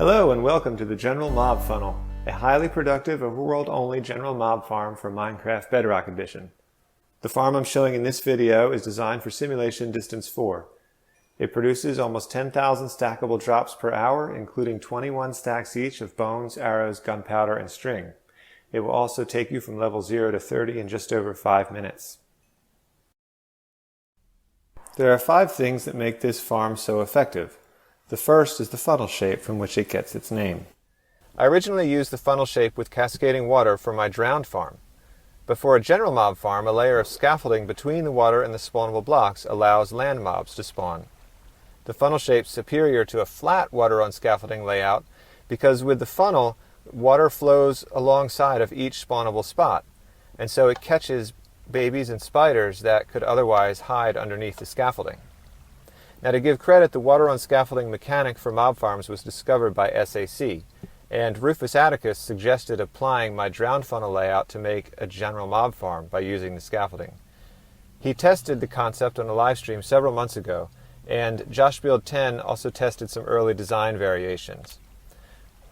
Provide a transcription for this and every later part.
Hello and welcome to the General Mob Funnel, a highly productive overworld-only general mob farm for Minecraft Bedrock Edition. The farm I'm showing in this video is designed for simulation distance 4. It produces almost 10,000 stackable drops per hour, including 21 stacks each of bones, arrows, gunpowder, and string. It will also take you from level 0 to 30 in just over 5 minutes. There are 5 things that make this farm so effective. The first is the funnel shape from which it gets its name. I originally used the funnel shape with cascading water for my drowned farm. But for a general mob farm, a layer of scaffolding between the water and the spawnable blocks allows land mobs to spawn. The funnel shape is superior to a flat water on scaffolding layout because with the funnel, water flows alongside of each spawnable spot, and so it catches babies and spiders that could otherwise hide underneath the scaffolding. Now, to give credit, the water on scaffolding mechanic for mob farms was discovered by SAC, and Rufus Atticus suggested applying my drowned funnel layout to make a general mob farm by using the scaffolding. He tested the concept on a live stream several months ago, and JoshBuild10 also tested some early design variations.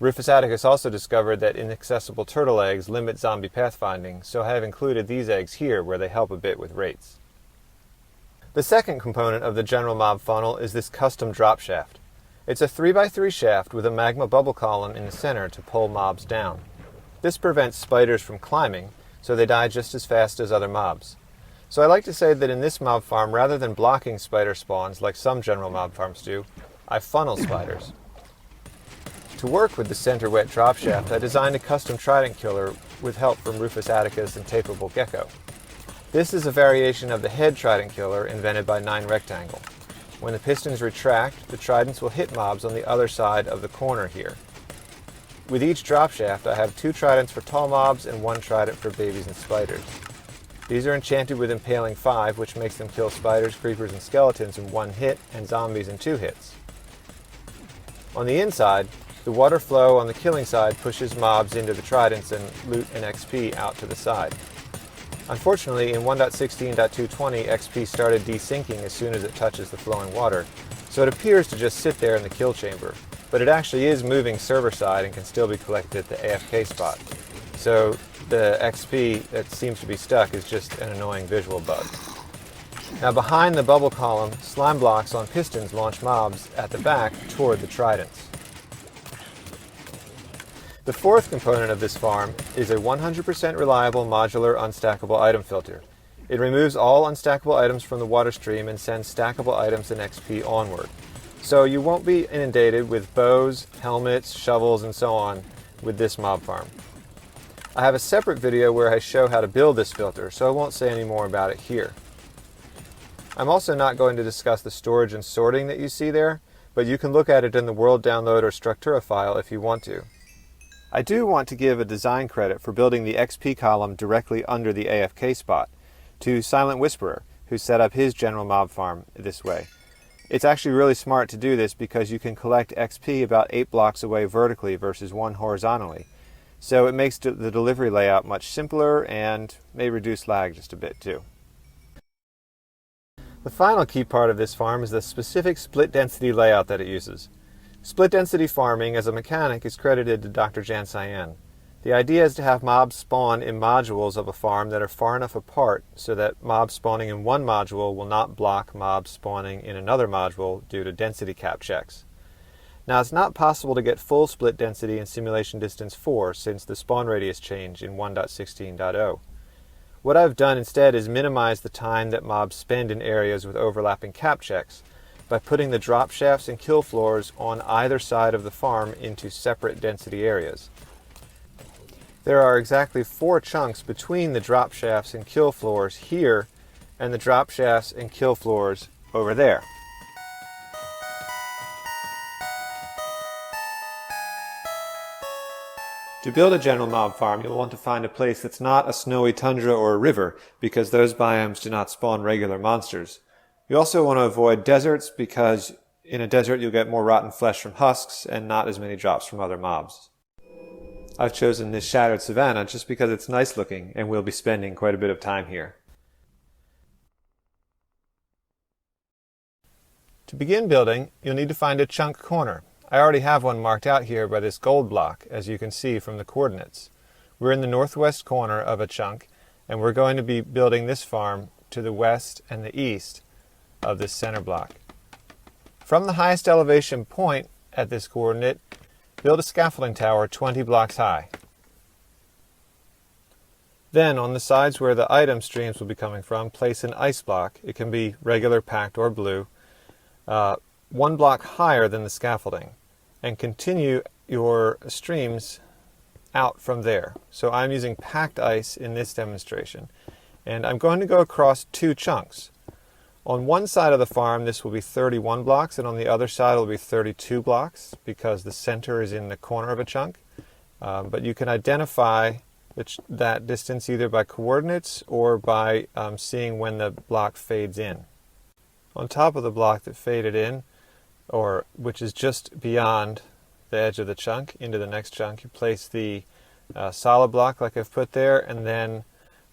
Rufus Atticus also discovered that inaccessible turtle eggs limit zombie pathfinding, so I have included these eggs here where they help a bit with rates. The second component of the general mob funnel is this custom drop shaft. It's a 3x3 shaft with a magma bubble column in the center to pull mobs down. This prevents spiders from climbing, so they die just as fast as other mobs. So I like to say that in this mob farm, rather than blocking spider spawns like some general mob farms do, I funnel spiders. To work with the center wet drop shaft, I designed a custom Trident killer with help from Rufus Atticus and Tapeable Gecko. This is a variation of the head Trident killer invented by 9Rectangle. When the pistons retract, the tridents will hit mobs on the other side of the corner here. With each drop shaft, I have 2 tridents for tall mobs and 1 trident for babies and spiders. These are enchanted with Impaling 5, which makes them kill spiders, creepers, and skeletons in 1 hit and zombies in 2 hits. On the inside, the water flow on the killing side pushes mobs into the tridents and loot and XP out to the side. Unfortunately, in 1.16.220, XP started desyncing as soon as it touches the flowing water, so it appears to just sit there in the kill chamber, but it actually is moving server side and can still be collected at the AFK spot. So the XP that seems to be stuck is just an annoying visual bug. Now behind the bubble column, slime blocks on pistons launch mobs at the back toward the tridents. The fourth component of this farm is a 100% reliable modular unstackable item filter. It removes all unstackable items from the water stream and sends stackable items and XP onward. So you won't be inundated with bows, helmets, shovels, and so on with this mob farm. I have a separate video where I show how to build this filter, so I won't say any more about it here. I'm also not going to discuss the storage and sorting that you see there, but you can look at it in the world download or Structura file if you want to. I do want to give a design credit for building the XP column directly under the AFK spot to Silent Whisperer, who set up his general mob farm this way. It's actually really smart to do this because you can collect XP about 8 blocks away vertically versus 1 horizontally. So it makes the delivery layout much simpler and may reduce lag just a bit too. The final key part of this farm is the specific split density layout that it uses. Split density farming as a mechanic is credited to Dr. Jan Cyan. The idea is to have mobs spawn in modules of a farm that are far enough apart so that mobs spawning in one module will not block mobs spawning in another module due to density cap checks. Now, it's not possible to get full split density in simulation distance 4 since the spawn radius changed in 1.16.0. What I've done instead is minimize the time that mobs spend in areas with overlapping cap checks by putting the drop shafts and kill floors on either side of the farm into separate density areas. There are exactly 4 chunks between the drop shafts and kill floors here and the drop shafts and kill floors over there. To build a general mob farm, you'll want to find a place that's not a snowy tundra or a river, because those biomes do not spawn regular monsters. You also want to avoid deserts because in a desert you'll get more rotten flesh from husks and not as many drops from other mobs. I've chosen this shattered savanna just because it's nice looking and we'll be spending quite a bit of time here. To begin building, you'll need to find a chunk corner. I already have one marked out here by this gold block, as you can see from the coordinates. We're in the northwest corner of a chunk, and we're going to be building this farm to the west and the east of this center block. From the highest elevation point at this coordinate, build a scaffolding tower 20 blocks high. Then, on the sides where the item streams will be coming from, place an ice block. It can be regular, packed, or blue, 1 block higher than the scaffolding, and continue your streams out from there. So I'm using packed ice in this demonstration, and I'm going to go across 2 chunks. On one side of the farm, this will be 31 blocks, and on the other side, it will be 32 blocks, because the center is in the corner of a chunk. But you can identify that distance either by coordinates or by seeing when the block fades in. On top of the block that faded in, or which is just beyond the edge of the chunk into the next chunk, you place the solid block like I've put there, and then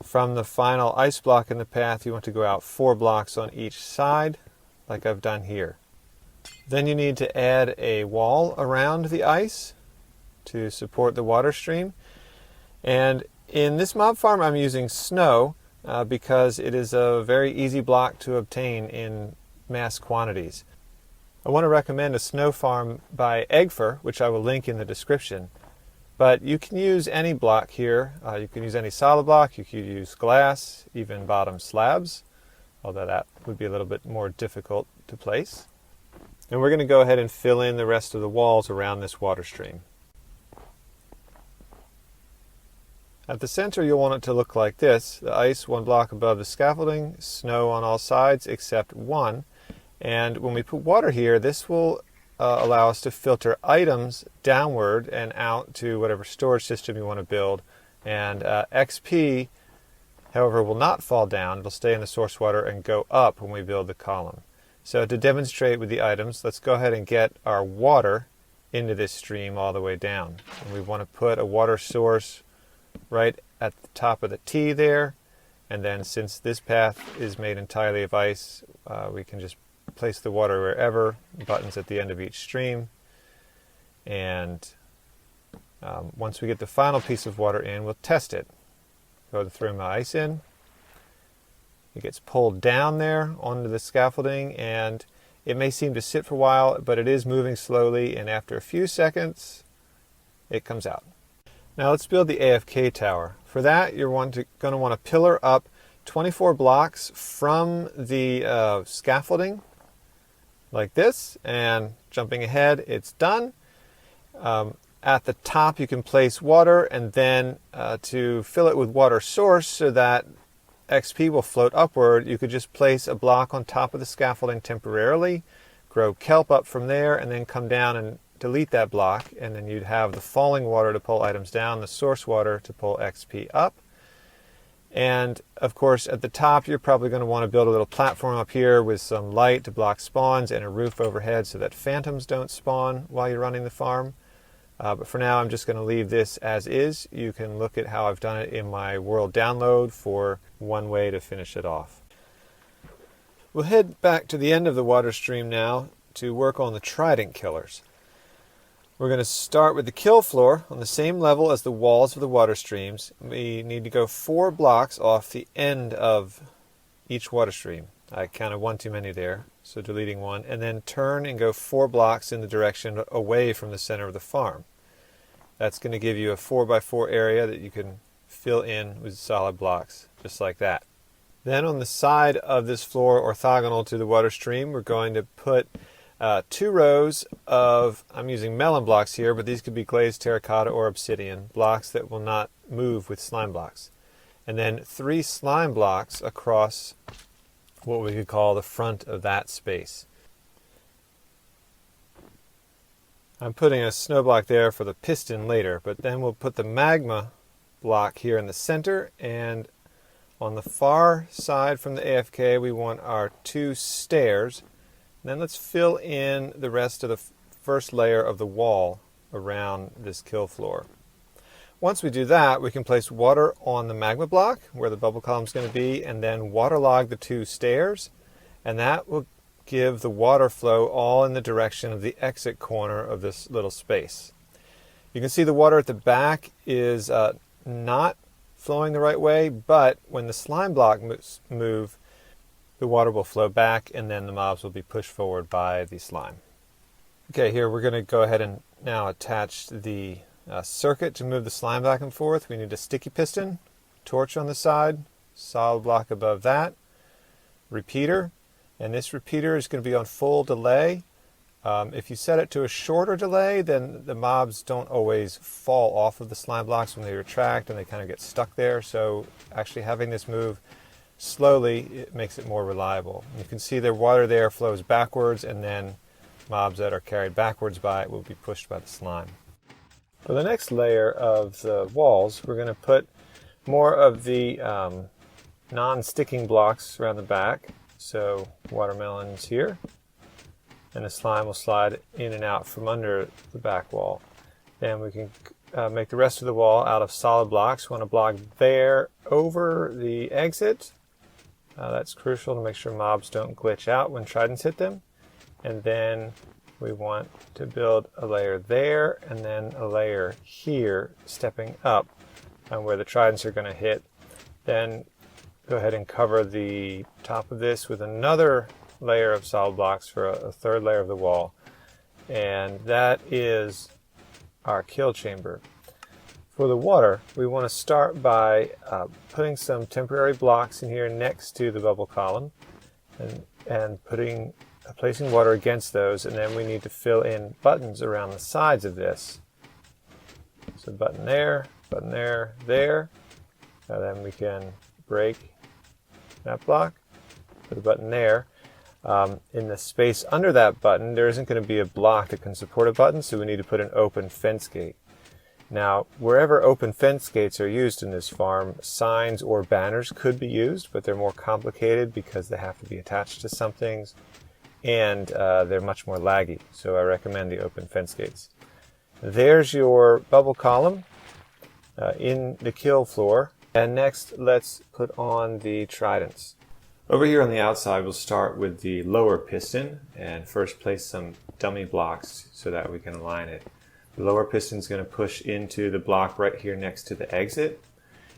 from the final ice block in the path you want to go out 4 blocks on each side like I've done here. Then you need to add a wall around the ice to support the water stream. And in this mob farm I'm using snow because it is a very easy block to obtain in mass quantities. I want to recommend a snow farm by Eggfer, which I will link in the description. But you can use any block here. You can use any solid block, you could use glass, even bottom slabs, although that would be a little bit more difficult to place. And we're going to go ahead and fill in the rest of the walls around this water stream. At the center you'll want it to look like this. The ice 1 block above the scaffolding, snow on all sides except one. And when we put water here, this will allow us to filter items downward and out to whatever storage system you want to build. And XP, however, will not fall down. It'll stay in the source water and go up when we build the column. So to demonstrate with the items, let's go ahead and get our water into this stream all the way down. And we want to put a water source right at the top of the T there, and then since this path is made entirely of ice, we can just place the water wherever, buttons at the end of each stream, and once we get the final piece of water in, we'll test it. Go to throw my ice in. It gets pulled down there onto the scaffolding, and it may seem to sit for a while, but it is moving slowly, and after a few seconds it comes out. Now let's build the AFK tower. For that, you're going to want to pillar up 24 blocks from the scaffolding, like this, and jumping ahead, it's done. At the top you can place water, and then to fill it with water source so that XP will float upward, you could just place a block on top of the scaffolding temporarily, grow kelp up from there, and then come down and delete that block, and then you'd have the falling water to pull items down, the source water to pull XP up. And of course at the top you're probably going to want to build a little platform up here with some light to block spawns and a roof overhead so that phantoms don't spawn while you're running the farm. But for now I'm just going to leave this as is. You can look at how I've done it in my world download for one way to finish it off. We'll head back to the end of the water stream now to work on the Trident killers. We're going to start with the kill floor on the same level as the walls of the water streams. We need to go 4 blocks off the end of each water stream. I counted 1 too many there, so deleting 1. And then turn and go 4 blocks in the direction away from the center of the farm. That's going to give you a 4x4 area that you can fill in with solid blocks, just like that. Then on the side of this floor orthogonal to the water stream, we're going to put 2 rows of, I'm using melon blocks here, but these could be glazed terracotta or obsidian, blocks that will not move with slime blocks. And then 3 slime blocks across what we could call the front of that space. I'm putting a snow block there for the piston later, but then we'll put the magma block here in the center, and on the far side from the AFK we want our 2 stairs. Then let's fill in the rest of the first layer of the wall around this kill floor. Once we do that, we can place water on the magma block where the bubble column is going to be, and then waterlog the 2 stairs, and that will give the water flow all in the direction of the exit corner of this little space. You can see the water at the back is not flowing the right way, but when the slime block move, the water will flow back and then the mobs will be pushed forward by the slime. Okay, here we're going to go ahead and now attach the circuit to move the slime back and forth. We need a sticky piston, torch on the side, solid block above that, repeater, and this repeater is going to be on full delay. If you set it to a shorter delay, then the mobs don't always fall off of the slime blocks when they retract and they kind of get stuck there. So actually having this move slowly, it makes it more reliable. You can see the water there flows backwards, and then mobs that are carried backwards by it will be pushed by the slime. For the next layer of the walls, we're going to put more of the non-sticking blocks around the back. So watermelons here, and the slime will slide in and out from under the back wall. Then we can make the rest of the wall out of solid blocks. We want a block there over the exit. That's crucial to make sure mobs don't glitch out when tridents hit them. And then we want to build a layer there and then a layer here stepping up where the tridents are going to hit. Then go ahead and cover the top of this with another layer of solid blocks for a third layer of the wall. And that is our kill chamber. For the water, we want to start by putting some temporary blocks in here next to the bubble column and placing water against those, and then we need to fill in buttons around the sides of this. So button there, there. And then we can break that block, put a button there. In the space under that button, there isn't going to be a block that can support a button, so we need to put an open fence gate. Now, wherever open fence gates are used in this farm, signs or banners could be used, but they're more complicated because they have to be attached to some things, and they're much more laggy, so I recommend the open fence gates. There's your bubble column in the kill floor, and next let's put on the tridents. Over here on the outside, we'll start with the lower piston and first place some dummy blocks so that we can align it. The lower piston is going to push into the block right here next to the exit,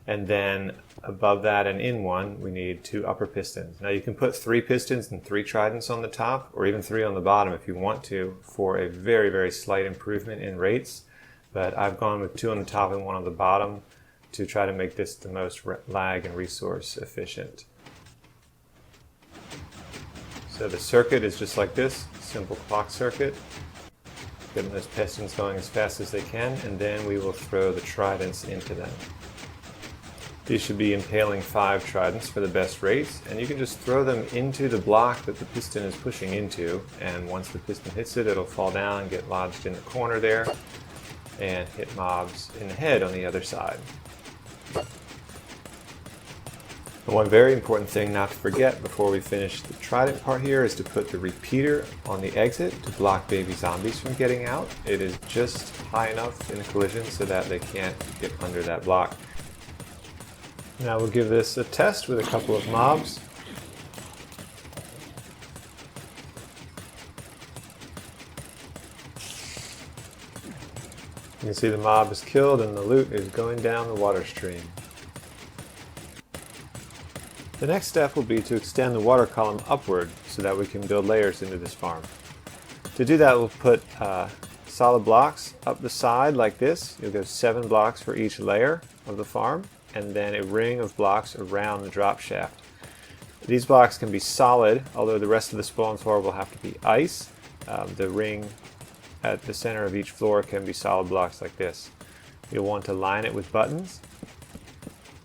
and then above that and in one we need 2 upper pistons. Now you can put 3 pistons and 3 tridents on the top, or even 3 on the bottom if you want to, for a very, very slight improvement in rates, but I've gone with 2 on the top and 1 on the bottom to try to make this the most lag and resource efficient. So the circuit is just like this, simple clock circuit. Getting those pistons going as fast as they can, and then we will throw the tridents into them. These should be impaling 5 tridents for the best rates, and you can just throw them into the block that the piston is pushing into, and once the piston hits it, it'll fall down and get lodged in the corner there and hit mobs in the head on the other side. And one very important thing not to forget before we finish the trident part here is to put the repeater on the exit to block baby zombies from getting out. It is just high enough in a collision so that they can't get under that block. Now we'll give this a test with a couple of mobs. You can see the mob is killed and the loot is going down the water stream. The next step will be to extend the water column upward so that we can build layers into this farm. To do that, we'll put solid blocks up the side like this. You'll go 7 blocks for each layer of the farm, and then a ring of blocks around the drop shaft. These blocks can be solid, although the rest of the spawn floor will have to be ice. The ring at the center of each floor can be solid blocks like this. You'll want to line it with buttons.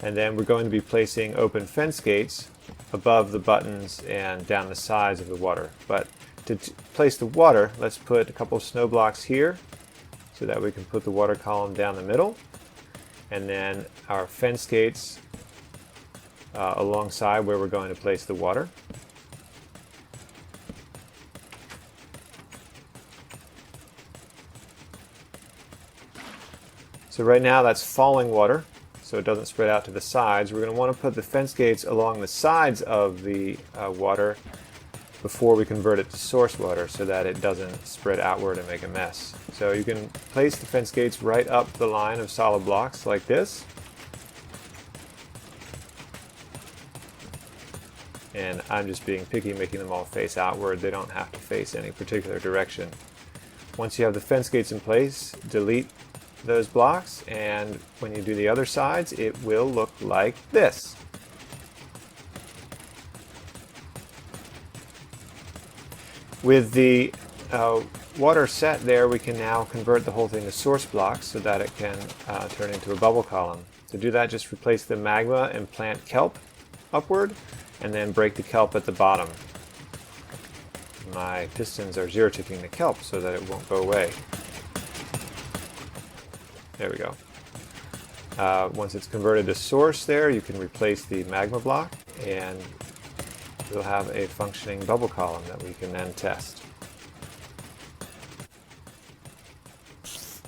And then we're going to be placing open fence gates above the buttons and down the sides of the water. But to place the water, let's put a couple of snow blocks here so that we can put the water column down the middle. And then our fence gates alongside where we're going to place the water. So right now that's falling water, so it doesn't spread out to the sides. We're going to want to put the fence gates along the sides of the water before we convert it to source water so that it doesn't spread outward and make a mess. So you can place the fence gates right up the line of solid blocks like this. And I'm just being picky, making them all face outward. They don't have to face any particular direction. Once you have the fence gates in place, delete those blocks, and when you do the other sides, it will look like this. With the water set there, we can now convert the whole thing to source blocks so that it can turn into a bubble column. To do that, just replace the magma and plant kelp upward, and then break the kelp at the bottom. My pistons are zero ticking the kelp so that it won't go away. There we go. Once it's converted to source there, you can replace the magma block, and you'll have a functioning bubble column that we can then test.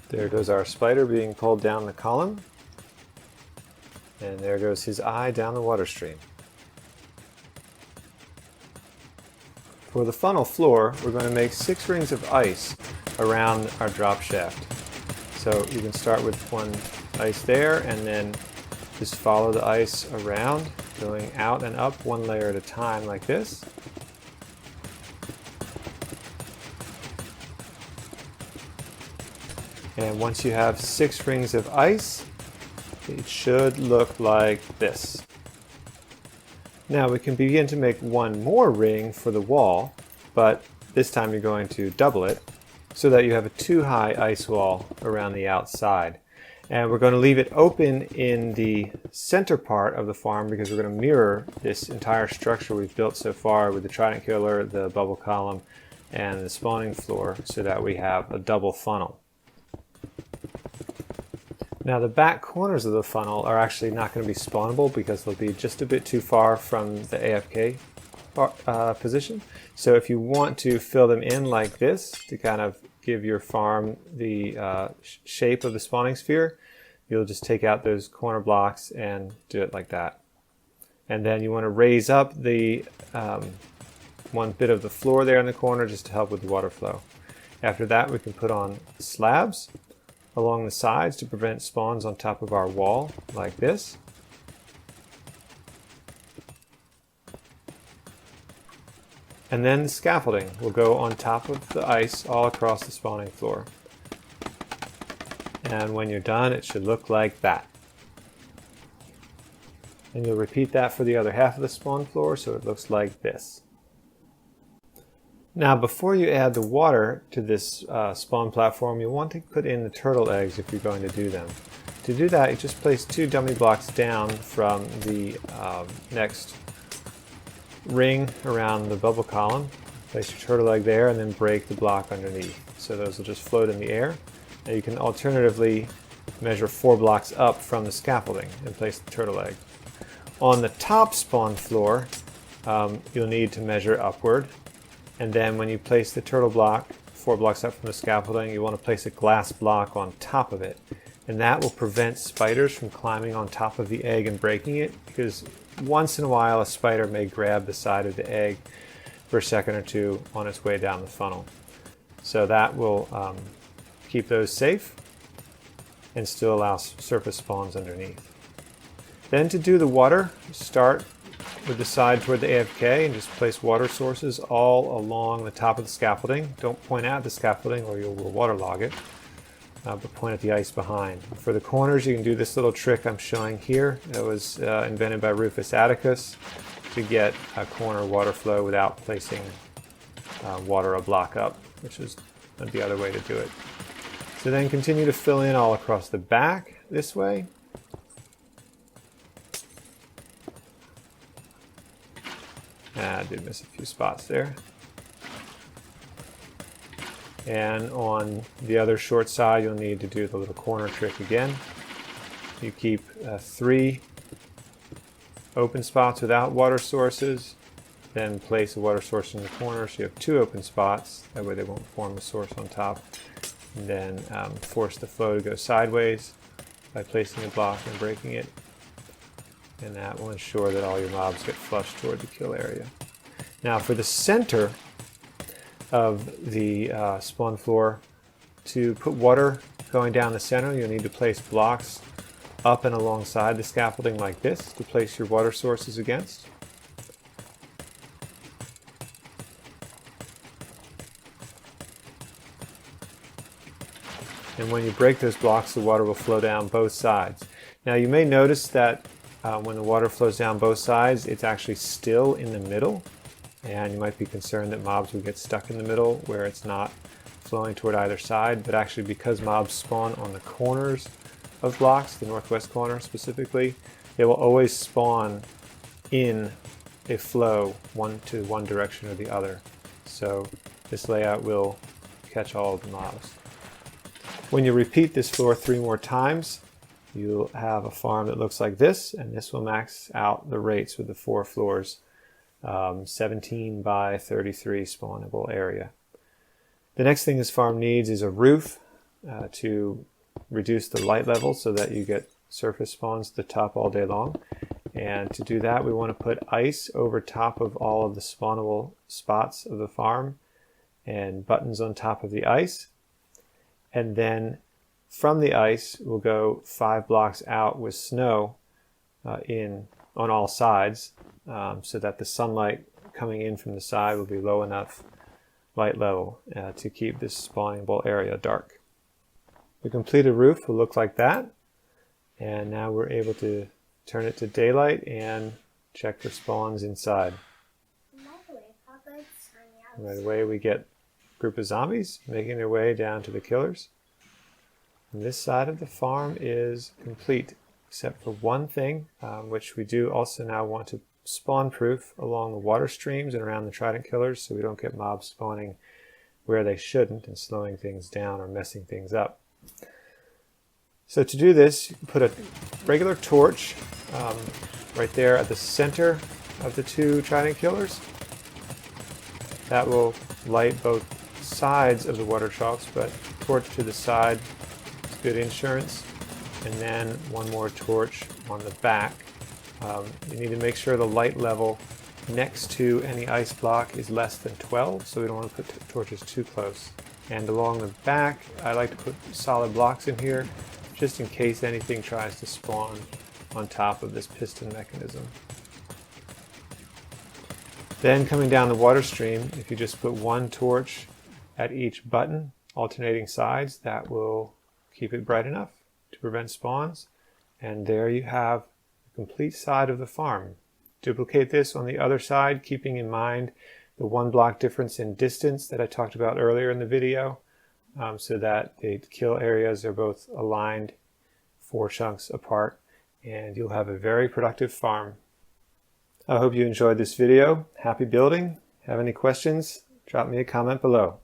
There goes our spider being pulled down the column, and there goes his eye down the water stream. For the funnel floor, we're going to make 6 rings of ice around our drop shaft. So you can start with one ice there, and then just follow the ice around, going out and up one layer at a time like this. And once you have 6 rings of ice, it should look like this. Now we can begin to make one more ring for the wall, but this time you're going to double it so that you have a 2-high ice wall around the outside. And we're going to leave it open in the center part of the farm because we're going to mirror this entire structure we've built so far with the Trident killer, the bubble column, and the spawning floor so that we have a double funnel. Now the back corners of the funnel are actually not going to be spawnable because they'll be just a bit too far from the AFK position. So if you want to fill them in like this to kind of give your farm the shape of the spawning sphere, you'll just take out those corner blocks and do it like that. And then you want to raise up the one bit of the floor there in the corner just to help with the water flow. After that, we can put on slabs along the sides to prevent spawns on top of our wall like this. And then the scaffolding will go on top of the ice all across the spawning floor. And when you're done, it should look like that. And you'll repeat that for the other half of the spawn floor so it looks like this. Now before you add the water to this spawn platform, you'll want to put in the turtle eggs if you're going to do them. To do that, you just place 2 dummy blocks down from the next ring around the bubble column. Place your turtle egg there and then break the block underneath. So those will just float in the air. And you can alternatively measure 4 blocks up from the scaffolding and place the turtle egg. On the top spawn floor, you'll need to measure upward. And then when you place the turtle block 4 blocks up from the scaffolding, you want to place a glass block on top of it. And that will prevent spiders from climbing on top of the egg and breaking it, because once in a while a spider may grab the side of the egg for a second or two on its way down the funnel. So that will keep those safe and still allow surface spawns underneath. Then to do the water, start with the side toward the AFK and just place water sources all along the top of the scaffolding. Don't point at the scaffolding or you will waterlog it, but point at the ice behind. For the corners, you can do this little trick I'm showing here. It was invented by Rufus Atticus to get a corner water flow without placing water a block up, which is the other way to do it. So then continue to fill in all across the back this way. I did miss a few spots there. And on the other short side, you'll need to do the little corner trick again. You keep 3 open spots without water sources, then place a water source in the corner so you have 2 open spots. That way they won't form a source on top. And then force the flow to go sideways by placing a block and breaking it. And that will ensure that all your mobs get flushed toward the kill area. Now for the center of the spawn floor, to put water going down the center, you'll need to place blocks up and alongside the scaffolding like this to place your water sources against. And when you break those blocks, the water will flow down both sides. Now you may notice that when the water flows down both sides, it's actually still in the middle. And you might be concerned that mobs will get stuck in the middle where it's not flowing toward either side. But actually, because mobs spawn on the corners of blocks, the northwest corner specifically, they will always spawn in a flow one direction or the other. So this layout will catch all of the mobs. When you repeat this floor 3 more times, you'll have a farm that looks like this, and this will max out the rates with the 4 floors, 17 by 33 spawnable area. The next thing this farm needs is a roof to reduce the light level so that you get surface spawns at the top all day long. And to do that, we want to put ice over top of all of the spawnable spots of the farm and buttons on top of the ice. And then from the ice, we'll go 5 blocks out with snow on all sides so that the sunlight coming in from the side will be low enough light level to keep this spawnable area dark. The completed roof will look like that. And now we're able to turn it to daylight and check for spawns inside. Right away we get a group of zombies making their way down to the killers. And this side of the farm is complete, except for one thing, which we do also now want to spawn proof along the water streams and around the Trident killers so we don't get mobs spawning where they shouldn't and slowing things down or messing things up. So to do this, you can put a regular torch right there at the center of the 2 Trident killers. That will light both sides of the water troughs, but torch to the side is good insurance. And then one more torch on the back. You need to make sure the light level next to any ice block is less than 12, so we don't want to put torches too close. And along the back, I like to put solid blocks in here, just in case anything tries to spawn on top of this piston mechanism. Then coming down the water stream, if you just put 1 torch at each button, alternating sides, that will keep it bright enough to prevent spawns. And there you have the complete side of the farm. Duplicate this on the other side, keeping in mind the 1 block difference in distance that I talked about earlier in the video, so that the kill areas are both aligned 4 chunks apart, and you'll have a very productive farm. I hope you enjoyed this video. Happy building. Have any questions? Drop me a comment below.